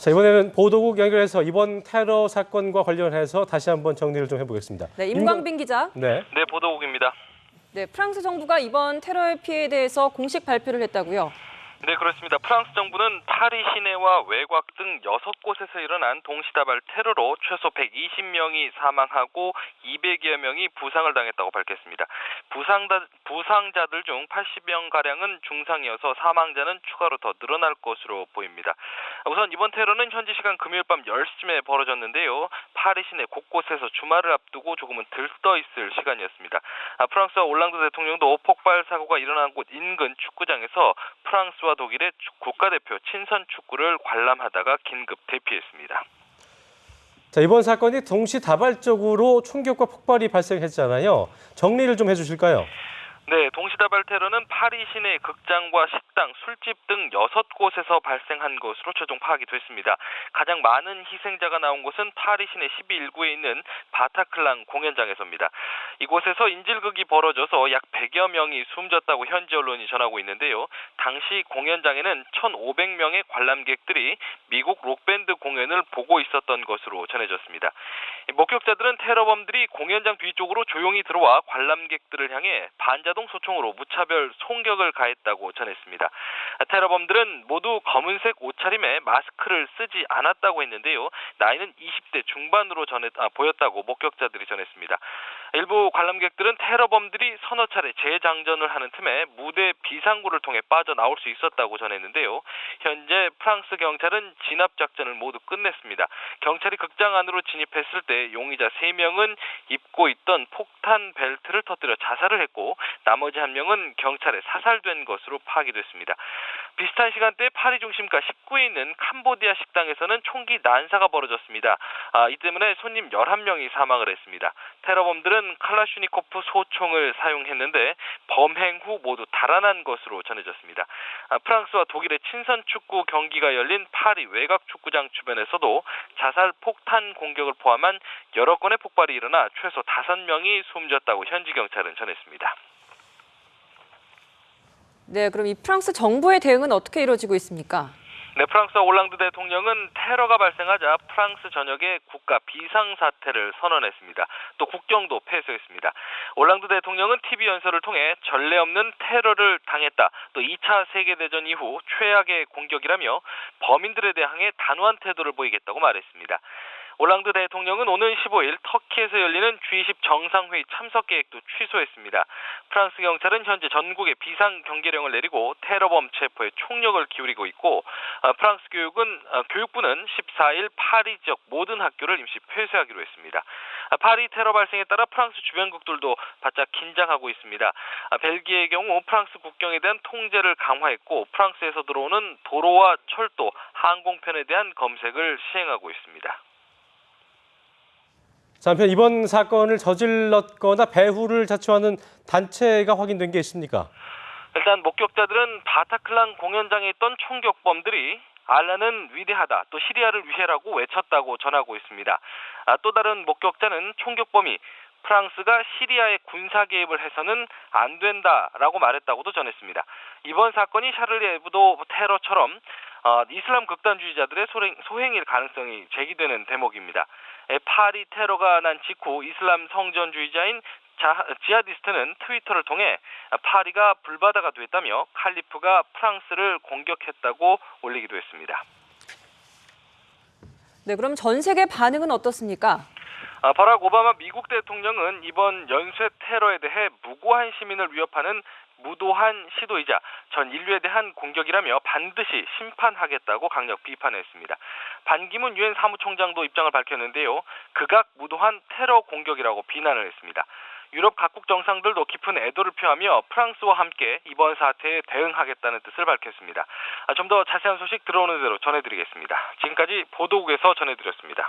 자, 이번에는 보도국 연결해서 이번 테러 사건과 관련해서 다시 한번 정리를 좀 해보겠습니다. 네, 임광빈 기자. 네, 보도국입니다. 네, 프랑스 정부가 이번 테러의 피해에 대해서 공식 발표를 했다고요. 네, 그렇습니다. 프랑스 정부는 파리 시내와 외곽 등 6곳에서 일어난 동시다발 테러로 최소 120명이 사망하고 200여 명이 부상을 당했다고 밝혔습니다. 부상자들 중 80명가량은 중상이어서 사망자는 추가로 더 늘어날 것으로 보입니다. 우선 이번 테러는 현지 시간 금요일 밤 10시쯤에 벌어졌는데요. 파리 시내 곳곳에서 주말을 앞두고 조금은 들떠있을 시간이었습니다. 프랑스와 올랑드 대통령도 폭발 사고가 일어난 곳 인근 축구장에서 프랑스와 독일의 국가대표 친선 축구를 관람하다가 긴급 대피했습니다. 자, 이번 사건이 동시다발적으로 총격과 폭발이 발생했잖아요. 정리를 좀 해주실까요? 네, 동시다발 테러는 파리 시내 극장과 식당, 술집 등 6곳에서 발생한 것으로 최종 파악이 됐습니다. 가장 많은 희생자가 나온 곳은 파리 시내 12일구에 있는 바타클랑 공연장에서입니다. 이곳에서 인질극이 벌어져서 약 100여 명이 숨졌다고 현지 언론이 전하고 있는데요. 당시 공연장에는 1,500명의 관람객들이 미국 록밴드 공연을 보고 있었던 것으로 전해졌습니다. 목격자들은 테러범들이 공연장 뒤쪽으로 조용히 들어와 관람객들을 향해 반자동 소총으로 무차별 총격을 가했다고 전했습니다. 테러범들은 모두 검은색 옷차림에 마스크를 쓰지 않았다고 했는데요. 나이는 20대 중반으로 보였다고 목격자들이 전했습니다. 일부 관람객들은 테러범들이 서너 차례 재장전을 하는 틈에 무대 비상구를 통해 빠져나올 수 있었다고 전했는데요. 현재 프랑스 경찰은 진압작전을 모두 끝냈습니다. 경찰이 극장 안으로 진입했을 때 용의자 3명은 입고 있던 폭탄 벨트를 터뜨려 자살을 했고 나머지 1명은 경찰에 사살된 것으로 파악이 됐습니다. 비슷한 시간대 파리 중심가 19에 있는 캄보디아 식당에서는 총기 난사가 벌어졌습니다. 이 때문에 손님 11명이 사망을 했습니다. 테러범들은 칼라슈니코프 소총을 사용했는데 범행 후 모두 달아난 것으로 전해졌습니다. 프랑스와 독일의 친선 축구 경기가 열린 파리 외곽 축구장 주변에서도 자살 폭탄 공격을 포함한 여러 건의 폭발이 일어나 최소 5명이 숨졌다고 현지 경찰은 전했습니다. 네, 그럼 이 프랑스 정부의 대응은 어떻게 이루어지고 있습니까? 네, 프랑스와 올랑드 대통령은 테러가 발생하자 프랑스 전역에 국가 비상사태를 선언했습니다. 또 국경도 폐쇄했습니다. 올랑드 대통령은 TV 연설을 통해 전례 없는 테러를 당했다. 또 2차 세계대전 이후 최악의 공격이라며 범인들에 대항해 단호한 태도를 보이겠다고 말했습니다. 올랑드 대통령은 오는 15일 터키에서 열리는 G20 정상회의 참석 계획도 취소했습니다. 프랑스 경찰은 현재 전국에 비상 경계령을 내리고 테러범 체포에 총력을 기울이고 있고 프랑스 교육부는 14일 파리 지역 모든 학교를 임시 폐쇄하기로 했습니다. 파리 테러 발생에 따라 프랑스 주변국들도 바짝 긴장하고 있습니다. 벨기에의 경우 프랑스 국경에 대한 통제를 강화했고 프랑스에서 들어오는 도로와 철도, 항공편에 대한 검색을 시행하고 있습니다. 자, 한편 이번 사건을 저질렀거나 배후를 자초하는 단체가 확인된 게 있습니까? 일단 목격자들은 바타클랑 공연장에 있던 총격범들이 알라는 위대하다, 또 시리아를 위해라고 외쳤다고 전하고 있습니다. 또 다른 목격자는 총격범이 프랑스가 시리아에 군사 개입을 해서는 안 된다라고 말했다고도 전했습니다. 이번 사건이 샤를리 에브도 테러처럼 이슬람 극단주의자들의 소행일 가능성이 제기되는 대목입니다. 파리 테러가 난 직후 이슬람 성전주의자인 지하디스트는 트위터를 통해 파리가 불바다가 됐다며 칼리프가 프랑스를 공격했다고 올리기도 했습니다. 네, 그럼 전 세계 반응은 어떻습니까? 바락 오바마 미국 대통령은 이번 연쇄 테러에 대해 무고한 시민을 위협하는 무도한 시도이자 전 인류에 대한 공격이라며 반드시 심판하겠다고 강력 비판했습니다. 반기문 유엔 사무총장도 입장을 밝혔는데요. 극악 무도한 테러 공격이라고 비난을 했습니다. 유럽 각국 정상들도 깊은 애도를 표하며 프랑스와 함께 이번 사태에 대응하겠다는 뜻을 밝혔습니다. 좀 더 자세한 소식 들어오는 대로 전해드리겠습니다. 지금까지 보도국에서 전해드렸습니다.